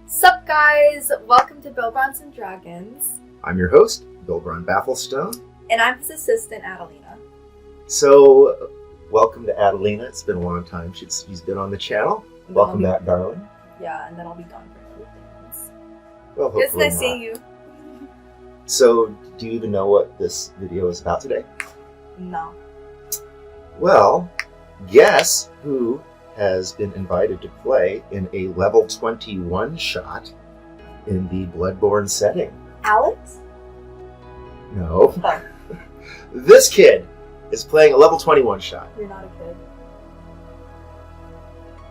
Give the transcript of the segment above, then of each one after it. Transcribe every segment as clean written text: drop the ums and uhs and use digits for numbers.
Sup guys, welcome to Bloodborne and Dragons. I'm your host, Bloodborne Bafflestone. And I'm his assistant, Adelina. So, welcome to Adelina. It's been a long time she's been on the channel. Welcome back, darling. Yeah, and then I'll be gone for a few things. Well, hopefully it's nice not. seeing you. So, do you even know what this video is about today? No. Well, guess who has been invited to play in a level 21 shot in the Bloodborne setting? Alex? No. Oh, This kid is playing a level 21 shot. you're not a kid.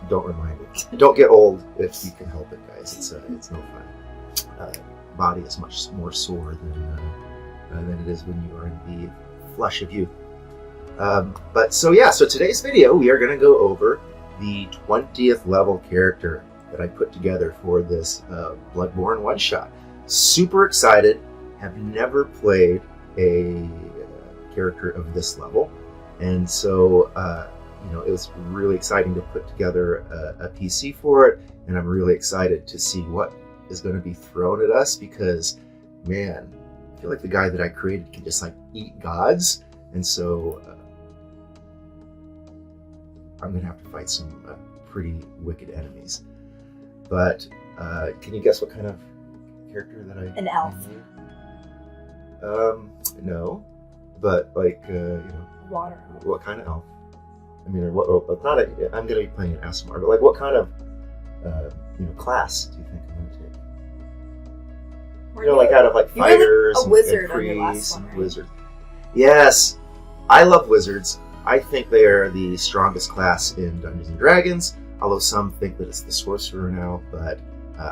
Don't remind me. Don't get old if you can help it, guys. It's no fun. Body is much more sore than it is when you are in the flesh of youth. So today's video we are going to go over the 20th level character that I put together for this Bloodborne one-shot. Super excited. Have never played a character of this level, and so it was really exciting to put together a PC for it, and I'm really excited to see what is going to be thrown at us, because man, I feel like the guy that I created can just like eat gods, and so I'm going to have to fight some pretty wicked enemies. But can you guess what kind of character that I... An elf. No. But like, Water. what kind of elf? I mean, I'm going to be playing an ASMR, but like what kind of, class do you think I'm going to take? Like out of like fighters, a wizard and on your last priests, one, right? wizards. Yes, I love wizards. I think they are the strongest class in Dungeons and Dragons, although some think that it's the sorcerer now, but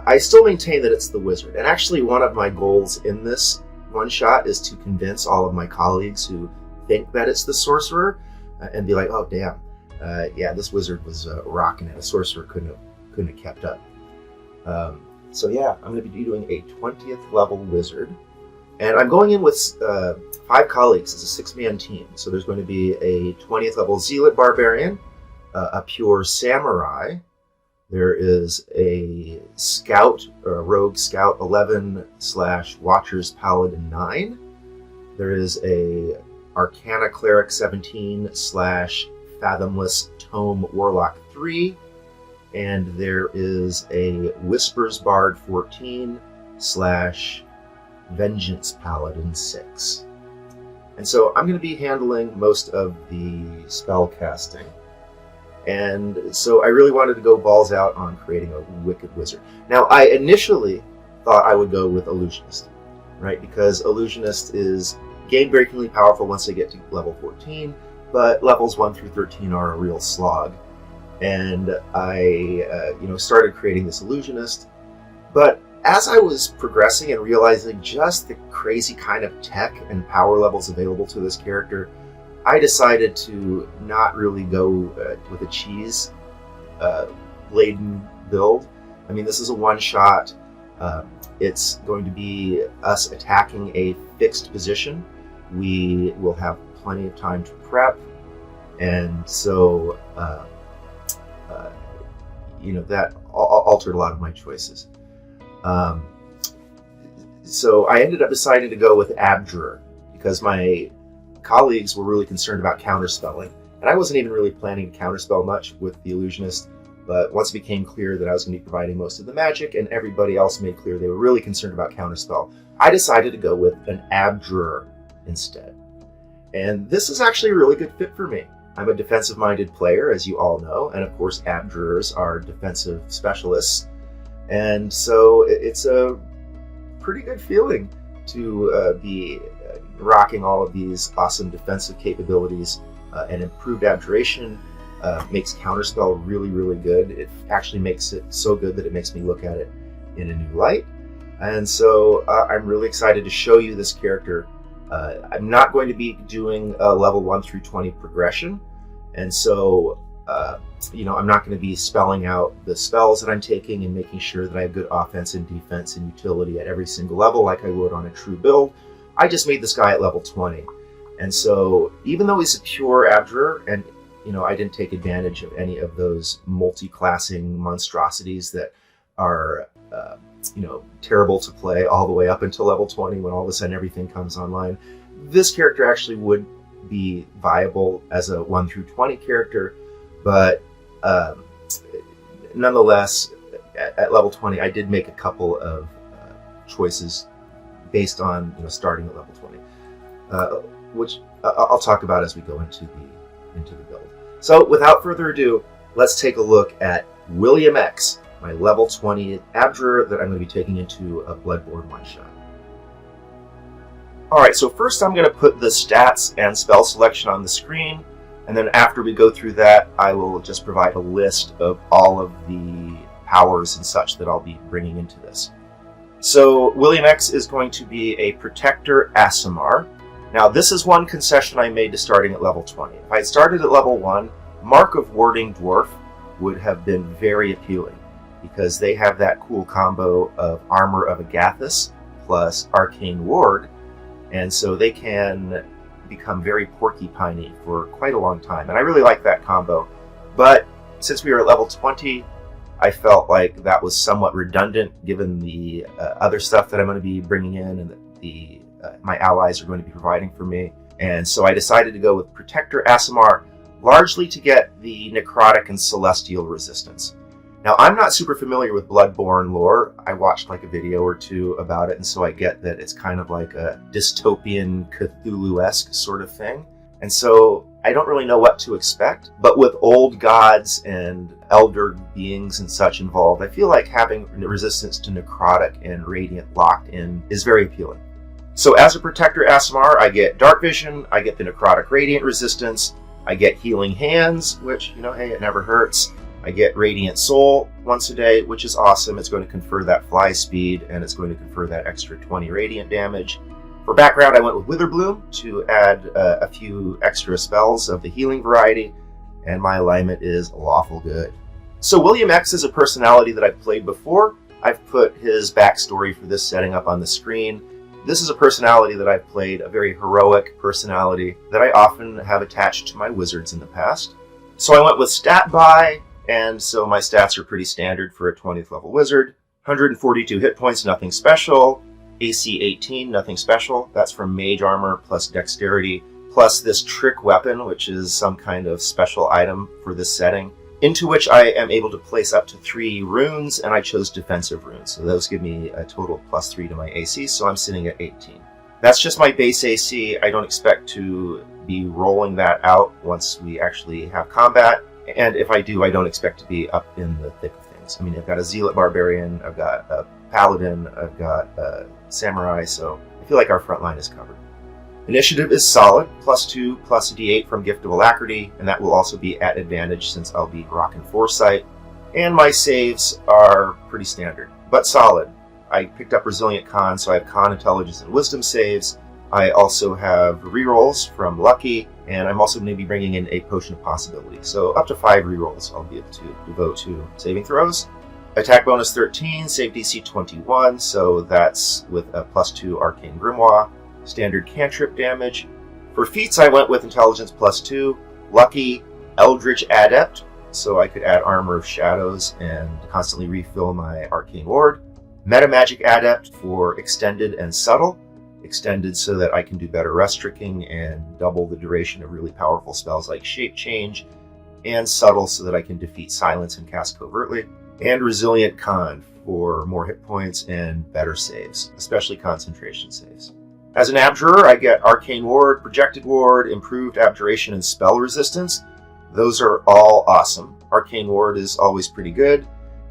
I still maintain that it's the wizard. And actually one of my goals in this one shot is to convince all of my colleagues who think that it's the sorcerer and be like, oh damn, this wizard was rocking it. A sorcerer couldn't have kept up. So yeah, I'm going to be doing a 20th level wizard, and I'm going in with 5 colleagues as a 6-man team. So there's going to be a 20th level zealot barbarian, a pure samurai. There is a scout, or a rogue scout 11/watchers paladin 9. There is a arcana cleric 17/fathomless tome warlock 3. And there is a whispers bard 14/vengeance paladin 6. And so I'm going to be handling most of the spell casting. And so I really wanted to go balls out on creating a wicked wizard. Now, I initially thought I would go with illusionist, right? Because illusionist is game-breakingly powerful once they get to level 14, but levels 1 through 13 are a real slog. And I, started creating this illusionist. But as I was progressing and realizing just the crazy kind of tech and power levels available to this character, I decided to not really go with a cheese-laden build. I mean, this is a one-shot. It's going to be us attacking a fixed position. We will have plenty of time to prep, and so that altered a lot of my choices. So I ended up deciding to go with Abjurer, because my colleagues were really concerned about counterspelling, and I wasn't even really planning to counterspell much with the illusionist, but once it became clear that I was going to be providing most of the magic, and everybody else made clear they were really concerned about counterspell, I decided to go with an Abjurer instead. And this is actually a really good fit for me. I'm a defensive-minded player, as you all know, and of course Abjurers are defensive specialists, and so it's a pretty good feeling to be rocking all of these awesome defensive capabilities. And improved abjuration makes counterspell really, really good. It actually makes it so good that it makes me look at it in a new light. And so I'm really excited to show you this character. I'm not going to be doing a level 1 through 20 progression, and so I'm not going to be spelling out the spells that I'm taking and making sure that I have good offense and defense and utility at every single level like I would on a true build. I just made this guy at level 20. And so even though he's a pure Abjurer, and I didn't take advantage of any of those multi-classing monstrosities that are terrible to play all the way up until level 20 when all of a sudden everything comes online. This character actually would be viable as a 1 through 20 character, but nonetheless, at level 20, I did make a couple of choices based on starting at level 20, which I'll talk about as we go into the build. So without further ado, let's take a look at William X, my level 20 Abjurer that I'm going to be taking into a Bloodborne one-shot. Alright, so first I'm going to put the stats and spell selection on the screen, and then after we go through that, I will just provide a list of all of the powers and such that I'll be bringing into this. So William X is going to be a Protector Aasimar. Now this is one concession I made to starting at level 20. If I had started at level 1, Mark of Warding Dwarf would have been very appealing, because they have that cool combo of Armor of Agathis plus Arcane Ward, and so they can become very porcupiney for quite a long time, and I really like that combo. But since we were at level 20, I felt like that was somewhat redundant given the other stuff that I'm going to be bringing in and that my allies are going to be providing for me, and so I decided to go with Protector Aasimar, largely to get the necrotic and celestial resistance. Now, I'm not super familiar with Bloodborne lore. I watched like a video or two about it, and so I get that it's kind of like a dystopian Cthulhu-esque sort of thing. And so I don't really know what to expect, but with old gods and elder beings and such involved, I feel like having resistance to necrotic and radiant locked in is very appealing. So as a Protector Aasimar, I get Dark Vision, I get the necrotic radiant resistance, I get Healing Hands, which, hey, it never hurts. I get Radiant Soul once a day, which is awesome. It's going to confer that fly speed, and it's going to confer that extra 20 radiant damage. For background, I went with Witherbloom to add a few extra spells of the healing variety, and my alignment is lawful good. So William X is a personality that I've played before. I've put his backstory for this setting up on the screen. This is a personality that I've played, a very heroic personality that I often have attached to my wizards in the past. So I went with Stat Buy, and so my stats are pretty standard for a 20th level wizard. 142 hit points, nothing special. AC 18, nothing special. That's from Mage Armor plus Dexterity, plus this Trick Weapon, which is some kind of special item for this setting, into which I am able to place up to 3 runes, and I chose defensive runes. So those give me a total of +3 to my AC, so I'm sitting at 18. That's just my base AC. I don't expect to be rolling that out once we actually have combat. And if I do, I don't expect to be up in the thick of things. I mean, I've got a Zealot Barbarian, I've got a Paladin, I've got a Samurai, so I feel like our front line is covered. Initiative is solid, +2 plus a D8 from Gift of Alacrity, and that will also be at advantage since I'll be rocking Foresight. And my saves are pretty standard, but solid. I picked up Resilient Con, so I have Con, Intelligence, and Wisdom saves. I also have rerolls from Lucky, and I'm also going to be bringing in a Potion of Possibility. So up to 5 rerolls I'll be able to devote to saving throws. Attack bonus 13, save DC 21, so that's with a +2 Arcane Grimoire. Standard cantrip damage. For feats, I went with Intelligence +2, Lucky, Eldritch Adept, so I could add Armor of Shadows and constantly refill my Arcane Ward. Metamagic Adept for Extended and Subtle. Extended so that I can do better rest tricking and double the duration of really powerful spells like Shape Change, and Subtle so that I can defeat Silence and cast covertly. And Resilient Con for more hit points and better saves, especially concentration saves. As an Abjurer, I get Arcane Ward, Projected Ward, Improved Abjuration, and Spell Resistance. Those are all awesome. Arcane Ward is always pretty good.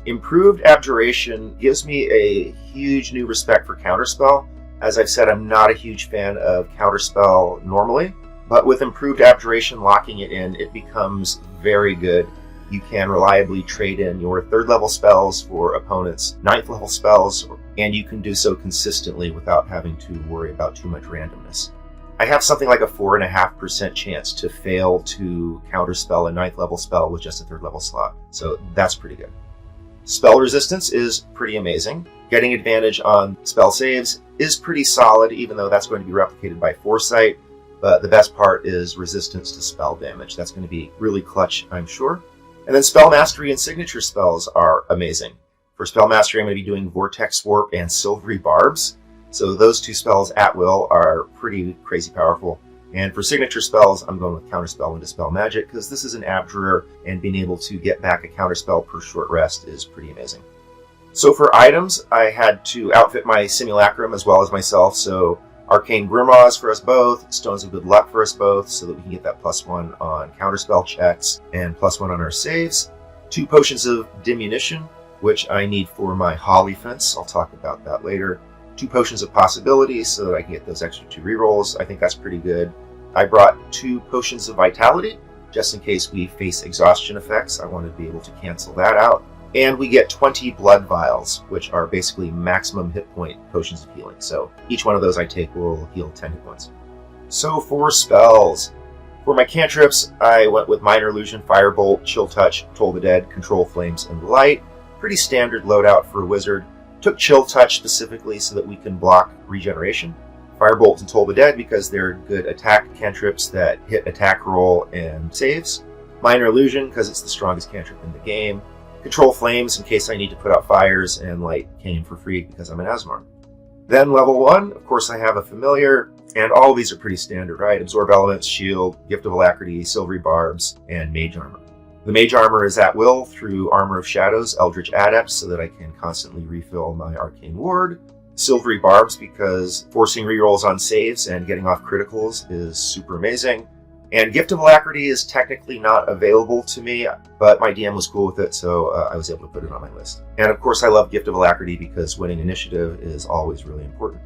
Improved Abjuration gives me a huge new respect for Counterspell. As I've said, I'm not a huge fan of Counterspell normally, but with Improved Abjuration locking it in, it becomes very good. You can reliably trade in your 3rd level spells for opponents' 9th level spells, and you can do so consistently without having to worry about too much randomness. I have something like a 4.5% chance to fail to counterspell a 9th level spell with just a 3rd level slot, so that's pretty good. Spell resistance is pretty amazing. Getting advantage on spell saves is pretty solid, even though that's going to be replicated by Foresight, but the best part is resistance to spell damage. That's going to be really clutch, I'm sure. And then spell mastery and signature spells are amazing. For spell mastery, I'm going to be doing Vortex Warp and Silvery Barbs. So those two spells at will are pretty crazy powerful. And for signature spells, I'm going with Counterspell and Dispel Magic, because this is an Abjurer, and being able to get back a counterspell per short rest is pretty amazing. So for items, I had to outfit my Simulacrum as well as myself, so Arcane Grimoires for us both, Stones of Good Luck for us both, so that we can get that +1 on counterspell checks and +1 on our saves. 2 Potions of Diminution, which I need for my Holly Fence. I'll talk about that later. 2 Potions of Possibility, so that I can get those extra 2 rerolls. I think that's pretty good. I brought 2 Potions of Vitality, just in case we face exhaustion effects. I want to be able to cancel that out. And we get 20 Blood Vials, which are basically maximum hit point potions of healing. So each one of those I take will heal 10 hit points. So for spells, for my cantrips, I went with Minor Illusion, Firebolt, Chill Touch, Toll the Dead, Control Flames, and Light. Pretty standard loadout for a wizard. Took Chill Touch specifically so that we can block regeneration. Firebolt and Toll the Dead because they're good attack cantrips that hit attack roll and saves. Minor Illusion because it's the strongest cantrip in the game. Control Flames in case I need to put out fires, and Light came for free because I'm an Asmar. Then level 1, of course I have a familiar, and all of these are pretty standard, right? Absorb Elements, Shield, Gift of Alacrity, Silvery Barbs, and Mage Armor. The Mage Armor is at will through Armor of Shadows, Eldritch Adept, so that I can constantly refill my Arcane Ward. Silvery Barbs because forcing rerolls on saves and getting off criticals is super amazing. And Gift of Alacrity is technically not available to me, but my DM was cool with it, so I was able to put it on my list. And of course I love Gift of Alacrity because winning initiative is always really important.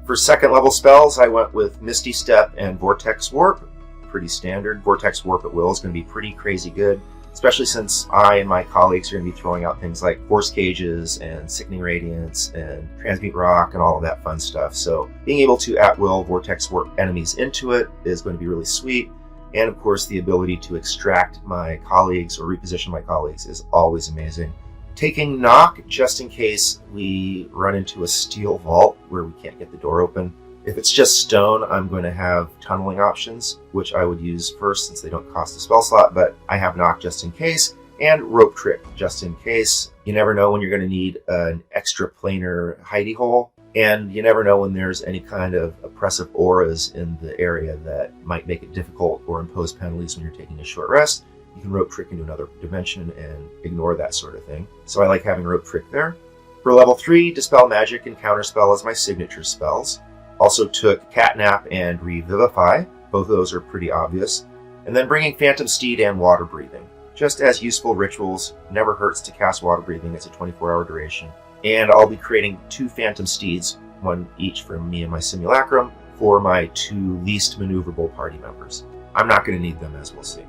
For second level spells, I went with Misty Step and Vortex Warp. Pretty standard. Vortex Warp at will is going to be pretty crazy good, especially since I and my colleagues are going to be throwing out things like Force Cages and Sickening Radiance and Transmute Rock and all of that fun stuff. So being able to at will Vortex Warp enemies into it is going to be really sweet. And of course, the ability to extract my colleagues or reposition my colleagues is always amazing. Taking Knock, just in case we run into a steel vault where we can't get the door open. If it's just stone, I'm going to have tunneling options, which I would use first since they don't cost a spell slot, but I have Knock just in case, and Rope Trick just in case. You never know when you're going to need an extra planar hidey hole. And you never know when there's any kind of oppressive auras in the area that might make it difficult or impose penalties when you're taking a short rest. You can Rope Trick into another dimension and ignore that sort of thing. So I like having Rope Trick there. For level 3, Dispel Magic and Counterspell as my signature spells. Also took Catnap and Revivify. Both of those are pretty obvious. And then bringing Phantom Steed and Water Breathing. Just as useful rituals, never hurts to cast Water Breathing. It's a 24-hour duration. And I'll be creating 2 Phantom Steeds, one each for me and my Simulacrum, for my 2 least maneuverable party members. I'm not going to need them, as we'll see.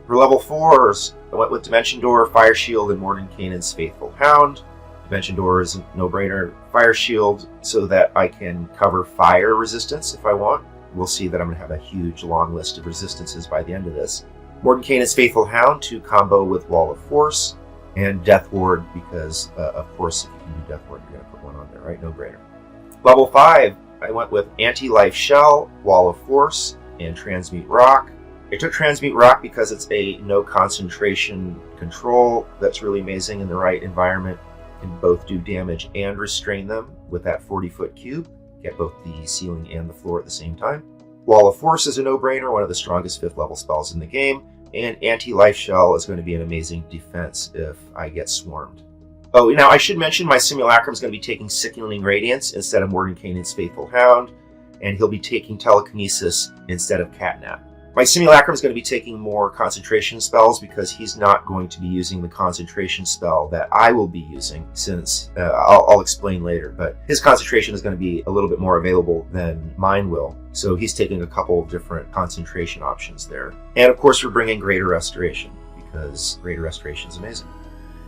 For level 4s, I went with Dimension Door, Fire Shield, and Mordenkainen's Faithful Hound. Dimension Door is a no-brainer. Fire Shield, so that I can cover fire resistance if I want. We'll see that I'm going to have a huge long list of resistances by the end of this. Mordenkainen's Faithful Hound to combo with Wall of Force. And Death Ward, because, of course, if you can do Death Ward, you're going to put one on there, right? No brainer. Level 5, I went with Anti-Life Shell, Wall of Force, and Transmute Rock. I took Transmute Rock because it's a no concentration control that's really amazing in the right environment. You can both do damage and restrain them with that 40-foot cube. Get both the ceiling and the floor at the same time. Wall of Force is a no-brainer, one of the strongest 5th level spells in the game. And Anti-Life Shell is going to be an amazing defense if I get swarmed. Oh, now I should mention my Simulacrum is going to be taking Sickening Radiance instead of Mordenkainen's Faithful Hound, and he'll be taking Telekinesis instead of Catnap. My Simulacrum is going to be taking more concentration spells because he's not going to be using the concentration spell that I will be using, since I'll explain later, but his concentration is going to be a little bit more available than mine will. So he's taking a couple of different concentration options there. And of course we're bringing Greater Restoration because Greater Restoration is amazing.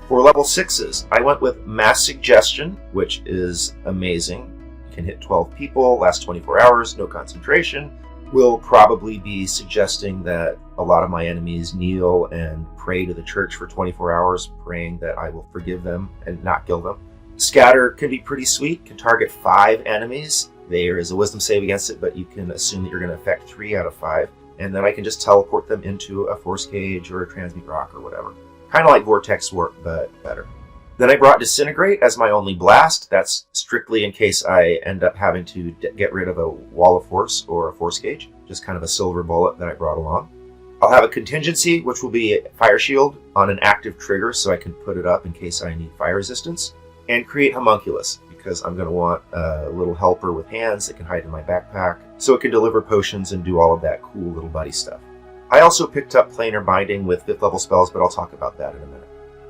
For level 6s, I went with Mass Suggestion, which is amazing. You can hit 12 people, last 24 hours, no concentration. Will probably be suggesting that a lot of my enemies kneel and pray to the church for 24 hours, praying that I will forgive them and not kill them. Scatter can be pretty sweet, can target 5 enemies. There is a wisdom save against it, but you can assume that you're going to affect 3 out of 5. And then I can just teleport them into a Force Cage or a Transmute Rock or whatever. Kind of like Vortex Warp, but better. Then I brought Disintegrate as my only blast. That's strictly in case I end up having to get rid of a Wall of Force or a Force Gauge. Just kind of a silver bullet that I brought along. I'll have a Contingency, which will be a Fire Shield on an active trigger, so I can put it up in case I need fire resistance. And create Homunculus, because I'm going to want a little helper with hands that can hide in my backpack, so it can deliver potions and do all of that cool little buddy stuff. I also picked up Planar Binding with 5th level spells, but I'll talk about that in a minute.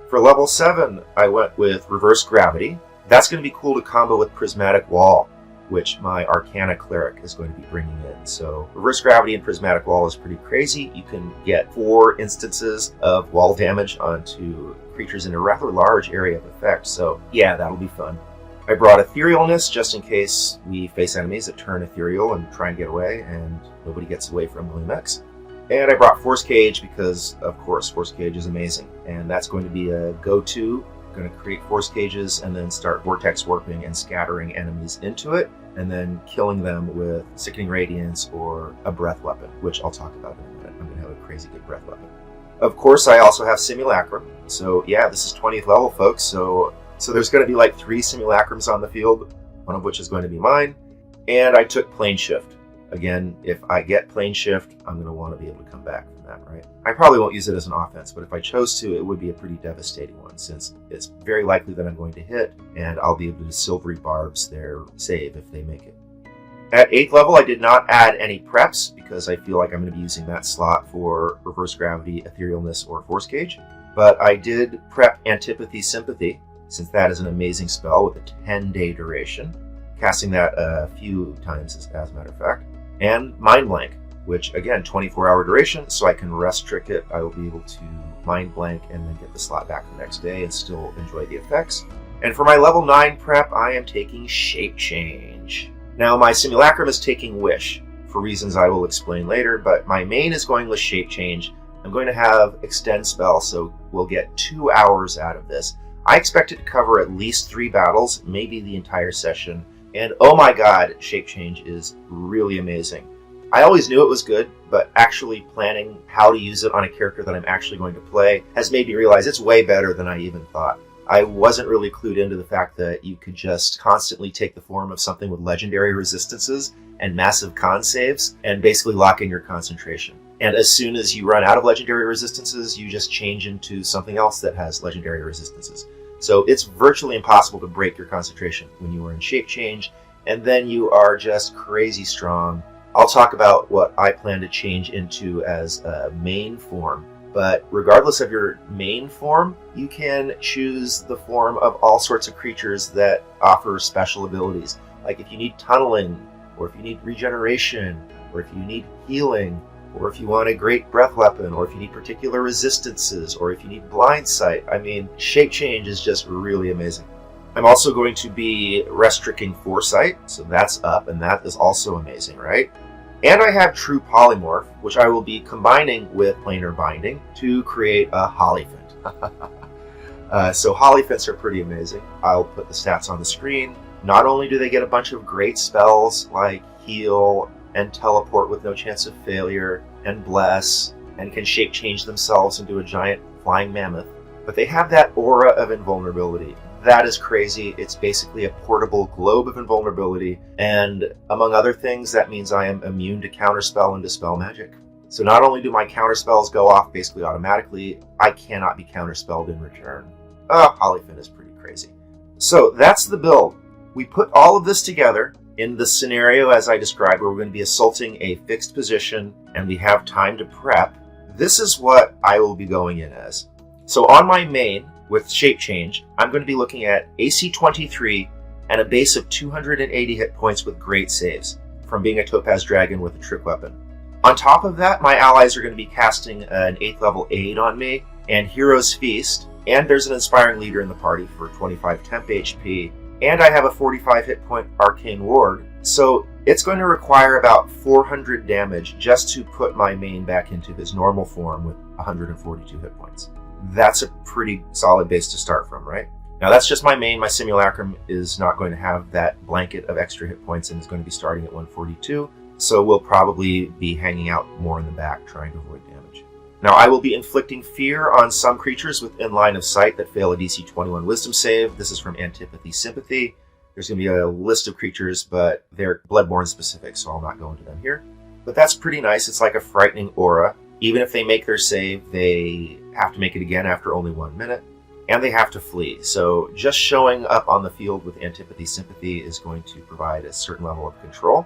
For level 7, I went with Reverse Gravity. That's going to be cool to combo with Prismatic Wall, which my Arcana Cleric is going to be bringing in. So Reverse Gravity and Prismatic Wall is pretty crazy. You can get 4 instances of wall damage onto creatures in a rather large area of effect. So yeah, that'll be fun. I brought Etherealness just in case we face enemies that turn ethereal and try and get away, and nobody gets away from William X. And I brought Force Cage because, of course, Force Cage is amazing. And that's going to be a go-to. I'm going to create Force Cages and then start Vortex Warping and scattering enemies into it, and then killing them with Sickening Radiance or a Breath Weapon, which I'll talk about in a minute. I'm going to have a crazy good Breath Weapon. Of course, I also have Simulacrum. So yeah, this is 20th level, folks. So there's going to be like 3 Simulacrums on the field, one of which is going to be mine. And I took Plane Shift. Again, if I get Plane Shift, I'm going to want to be able to come back from that, right? I probably won't use it as an offense, but if I chose to, it would be a pretty devastating one, since it's very likely that I'm going to hit, and I'll be able to Silvery Barbs their save if they make it. At 8th level, I did not add any preps, because I feel like I'm going to be using that slot for Reverse Gravity, Etherealness, or Force Cage. But I did prep Antipathy Sympathy, since that is an amazing spell with a 10-day duration. Casting that a few times, as a matter of fact. And Mind Blank, which, again, 24-hour duration, so I can rest trick it. I will be able to Mind Blank and then get the slot back the next day and still enjoy the effects. And for my level 9 prep, I am taking Shape Change. Now, my Simulacrum is taking Wish, for reasons I will explain later, but my main is going with Shape Change. I'm going to have Extend Spell, so we'll get 2 hours out of this. I expect it to cover at least 3 battles, maybe the entire session. And oh my god, Shape Change is really amazing. I always knew it was good, but actually planning how to use it on a character that I'm actually going to play has made me realize it's way better than I even thought. I wasn't really clued into the fact that you could just constantly take the form of something with legendary resistances and massive con saves and basically lock in your concentration. And as soon as you run out of legendary resistances, you just change into something else that has legendary resistances. So it's virtually impossible to break your concentration when you are in Shape Change, and then you are just crazy strong. I'll talk about what I plan to change into as a main form, but regardless of your main form, you can choose the form of all sorts of creatures that offer special abilities. Like if you need tunneling, or if you need regeneration, or if you need healing, or if you want a great breath weapon, or if you need particular resistances, or if you need blind sight. I mean, Shape Change is just really amazing. I'm also going to be rest-tricking Foresight, so that's up, and that is also amazing, right? And I have True Polymorph, which I will be combining with Planar Binding to create a Hollyphant. So Hollyphants are pretty amazing. I'll put the stats on the screen. Not only do they get a bunch of great spells like Heal and Teleport with no chance of failure, and Bless, and can shape change themselves into a giant flying mammoth, but they have that aura of invulnerability. That is crazy. It's basically a portable globe of invulnerability, and among other things, that means I am immune to counterspell and dispel magic. So not only do my counterspells go off basically automatically, I cannot be counterspelled in return. Hollyphant is pretty crazy. So that's the build. We put all of this together in the scenario as I described, where we're going to be assaulting a fixed position and we have time to prep. This is what I will be going in as. So on my main, with Shape Change, I'm going to be looking at AC 23 and a base of 280 hit points with great saves from being a Topaz Dragon with a trick weapon. On top of that, my allies are going to be casting an 8th level aid on me and Hero's Feast, and there's an Inspiring Leader in the party for 25 temp HP, and I have a 45 hit point Arcane Ward, so it's going to require about 400 damage just to put my main back into his normal form with 142 hit points. That's a pretty solid base to start from, right? Now that's just my main. My Simulacrum is not going to have that blanket of extra hit points and is going to be starting at 142, so we'll probably be hanging out more in the back trying to avoid damage. Now, I will be inflicting fear on some creatures within line of sight that fail a DC 21 Wisdom save. This is from Antipathy Sympathy. There's going to be a list of creatures, but they're Bloodborne specific, so I'll not go into them here. But that's pretty nice. It's like a frightening aura. Even if they make their save, they have to make it again after only 1 minute, and they have to flee. So just showing up on the field with Antipathy Sympathy is going to provide a certain level of control.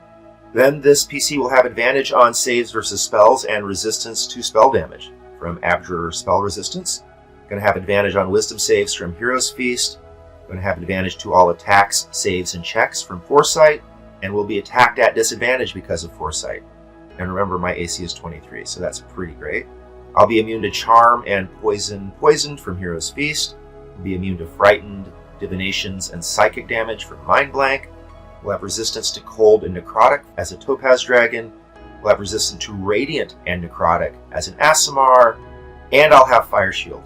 Then this PC will have advantage on saves versus spells and resistance to spell damage from Abjurer spell resistance. Going to have advantage on wisdom saves from Hero's Feast. Going to have advantage to all attacks, saves, and checks from Foresight, and will be attacked at disadvantage because of Foresight. And remember, my AC is 23, so that's pretty great. I'll be immune to Charm and Poisoned from Hero's Feast. I'll be immune to Frightened, Divinations, and Psychic damage from Mind Blank. We'll have resistance to Cold and Necrotic as a Topaz Dragon. We'll have resistance to Radiant and Necrotic as an Aasimar. And I'll have Fire Shield.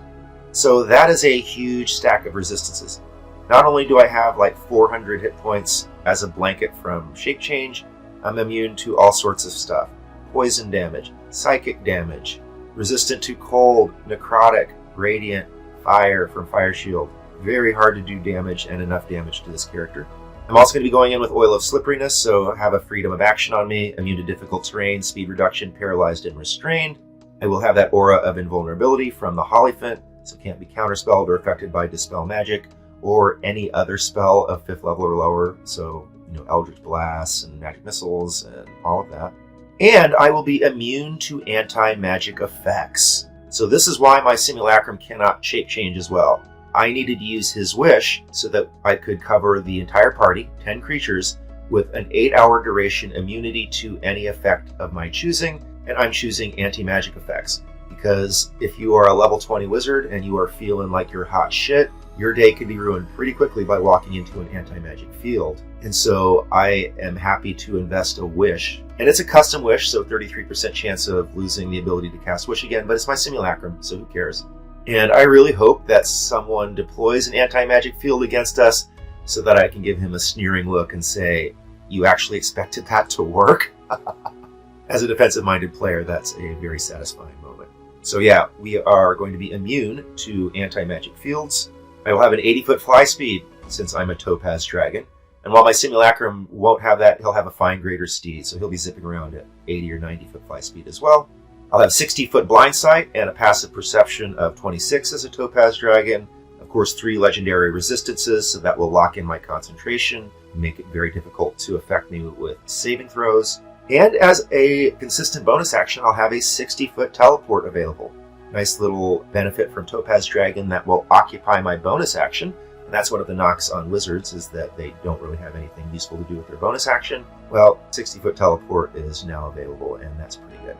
So that is a huge stack of resistances. Not only do I have like 400 hit points as a blanket from Shape Change, I'm immune to all sorts of stuff. Poison damage, Psychic damage, resistant to Cold, Necrotic, Radiant, Fire from Fire Shield. Very hard to do damage and enough damage to this character. I'm also going to be going in with Oil of Slipperiness, so I have a freedom of action on me, immune to difficult terrain, speed reduction, paralyzed, and restrained. I will have that aura of invulnerability from the Hollyphant, so can't be counterspelled or affected by Dispel Magic, or any other spell of 5th level or lower, so, Eldritch Blasts and Magic Missiles and all of that. And I will be immune to anti-magic effects. So this is why my Simulacrum cannot shape change as well. I needed to use his wish so that I could cover the entire party, 10 creatures, with an 8-hour duration immunity to any effect of my choosing, and I'm choosing anti-magic effects. Because if you are a level 20 wizard and you are feeling like you're hot shit, your day can be ruined pretty quickly by walking into an anti-magic field. And so I am happy to invest a wish. And it's a custom wish, so 33% chance of losing the ability to cast wish again, but it's my Simulacrum, so who cares? And I really hope that someone deploys an anti-magic field against us so that I can give him a sneering look and say, you actually expected that to work? As a defensive-minded player, that's a very satisfying moment. So yeah, we are going to be immune to anti-magic fields. I will have an 80-foot fly speed since I'm a Topaz Dragon. And while my Simulacrum won't have that, he'll have a fine greater steed, so he'll be zipping around at 80 or 90-foot fly speed as well. I'll have 60-foot blind sight and a passive perception of 26 as a Topaz Dragon. Of course, 3 legendary resistances, so that will lock in my concentration, make it very difficult to affect me with saving throws. And as a consistent bonus action, I'll have a 60-foot teleport available. Nice little benefit from Topaz Dragon that will occupy my bonus action. And that's one of the knocks on wizards, is that they don't really have anything useful to do with their bonus action. Well, 60-foot teleport is now available, and that's pretty good.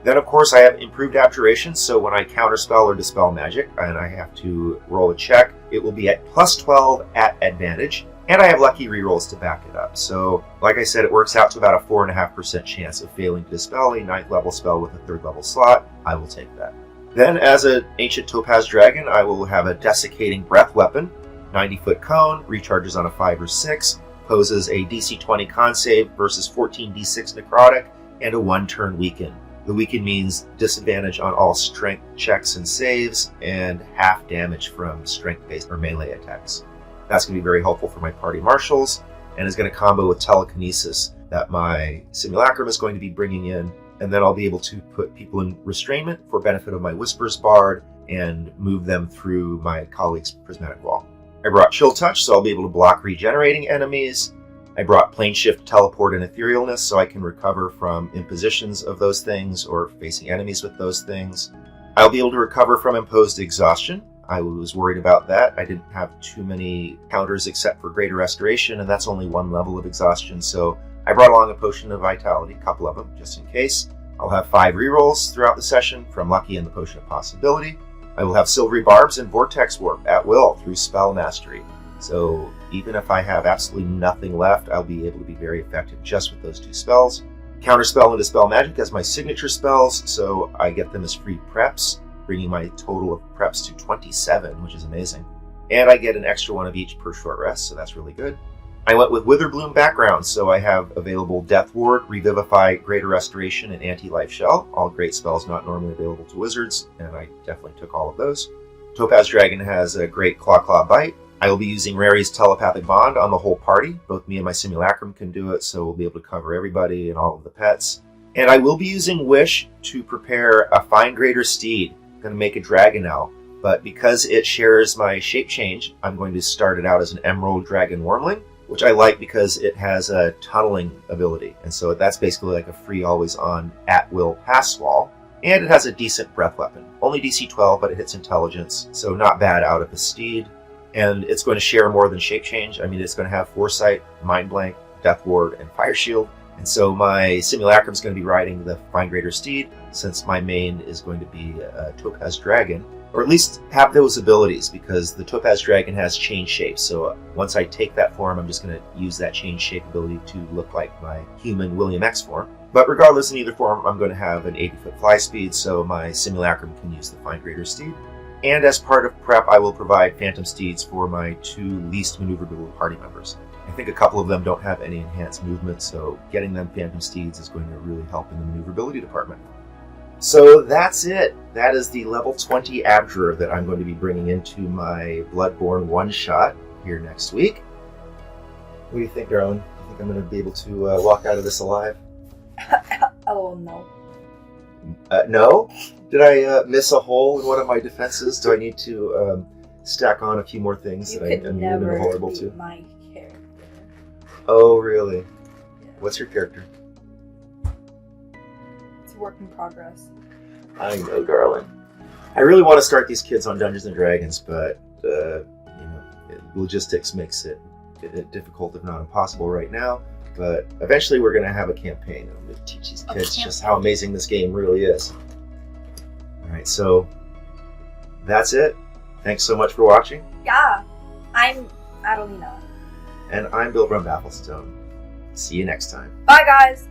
Then, of course, I have improved abjuration, so when I counterspell or dispel magic, and I have to roll a check, it will be at plus 12 at advantage, and I have lucky rerolls to back it up. So, like I said, it works out to about a 4.5% chance of failing to dispel a 9th level spell with a 3rd level slot. I will take that. Then, as an Ancient Topaz Dragon, I will have a Desiccating Breath weapon, 90-foot cone, recharges on a 5 or 6, poses a DC 20 con save versus 14d6 necrotic, and a 1-turn weaken. The weaken means disadvantage on all strength checks and saves, and half damage from strength-based or melee attacks. That's going to be very helpful for my party marshals, and is going to combo with telekinesis that my Simulacrum is going to be bringing in, and then I'll be able to put people in restrainment for benefit of my Whispers Bard, and move them through my colleague's Prismatic Wall. I brought Chill Touch, so I'll be able to block regenerating enemies. I brought Plane Shift, Teleport, and Etherealness, so I can recover from impositions of those things or facing enemies with those things. I'll be able to recover from Imposed Exhaustion. I was worried about that. I didn't have too many counters except for Greater Restoration, and that's only 1 level of exhaustion, so I brought along a Potion of Vitality, a couple of them, just in case. I'll have 5 rerolls throughout the session from Lucky and the Potion of Possibility. I will have Silvery Barbs and Vortex Warp at will through Spell Mastery. So even if I have absolutely nothing left, I'll be able to be very effective just with those 2 spells. Counterspell and Dispel Magic as my signature spells, so I get them as free preps, bringing my total of preps to 27, which is amazing. And I get an extra one of each per short rest, so that's really good. I went with Witherbloom background, so I have available Death Ward, Revivify, Greater Restoration, and Anti-Life Shell. All great spells not normally available to wizards, and I definitely took all of those. Topaz Dragon has a great Claw Bite. I will be using Rary's Telepathic Bond on the whole party. Both me and my Simulacrum can do it, so we'll be able to cover everybody and all of the pets. And I will be using Wish to prepare a Fine Greater Steed. I'm going to make a Dragon now, but because it shares my shape change, I'm going to start it out as an Emerald Dragon Wormling, which I like because it has a tunneling ability. And so that's basically like a free always-on at-will pass wall. And it has a decent breath weapon. Only DC 12, but it hits intelligence, so not bad out of the steed. And it's going to share more than shape change. I mean, it's going to have Foresight, Mind Blank, Death Ward, and Fire Shield. And so my Simulacrum is going to be riding the Fine Greater Steed, since my main is going to be a Topaz Dragon. Or at least have those abilities, because the Topaz Dragon has change shape. So once I take that form, I'm just going to use that change shape ability to look like my human William X form. But regardless, in either form, I'm going to have an 80-foot fly speed, so my Simulacrum can use the Fine Greater Steed. And as part of prep, I will provide Phantom Steeds for my 2 least maneuverable party members. I think a couple of them don't have any enhanced movement, so getting them Phantom Steeds is going to really help in the maneuverability department. So that's it. That is the level 20 Abjurer that I'm going to be bringing into my Bloodborne one-shot here next week. What do you think, darling? Do you think I'm going to be able to walk out of this alive? Oh, no. No? Did I miss a hole in one of my defenses? Do I need to stack on a few more things You that could I'm never vulnerable be to? my character. Oh, really? Yeah. What's your character? It's a work in progress. I know, darling. I really want to start these kids on Dungeons and Dragons, but logistics makes it difficult, if not impossible, right now. But eventually, we're going to have a campaign. I'm going to teach these kids just how amazing this game really is. All right, so that's it. Thanks so much for watching. Yeah, I'm Adelina. And I'm Bill Brumbafflestone. See you next time. Bye, guys.